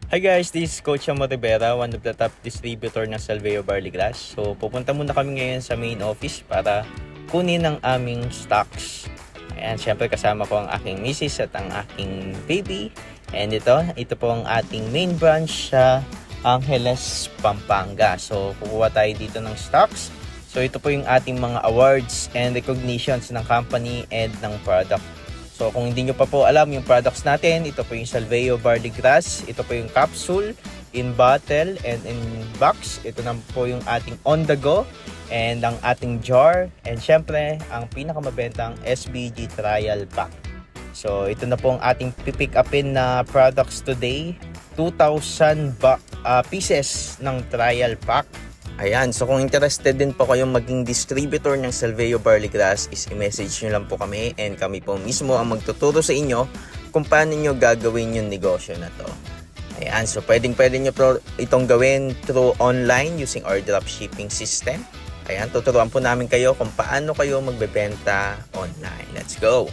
Hi guys, this is Coach Amo Rivera, one of the top distributor ng Salveo Barley Grass. So pupunta muna kami ngayon sa main office para kunin ang aming stocks. Ayan, syempre kasama ko ang aking misis at ang aking baby. And ito po ang ating main branch sa Angeles, Pampanga. So kukuha tayo dito ng stocks. So ito po yung ating mga awards and recognitions ng company and ng product. So kung hindi nyo pa po alam yung products natin, ito po yung Salveo Barley Grass, ito po yung capsule, in bottle and in box. Ito na po yung ating on the go and ang ating jar and syempre ang pinakamabentang SBG trial pack. So ito na po ang ating pipick upin na products today, 2,000 pieces ng trial pack. Ayan, so kung interested din po kayong maging distributor ng Salveo Barley Grass, is i-message nyo lang po kami and kami po mismo ang magtuturo sa inyo kung paano nyo gagawin yung negosyo na to. Ayan, so pwedeng nyo po itong gawin through online using our dropshipping system. Ayan, tuturuan po namin kayo kung paano kayo magbebenta online. Let's go!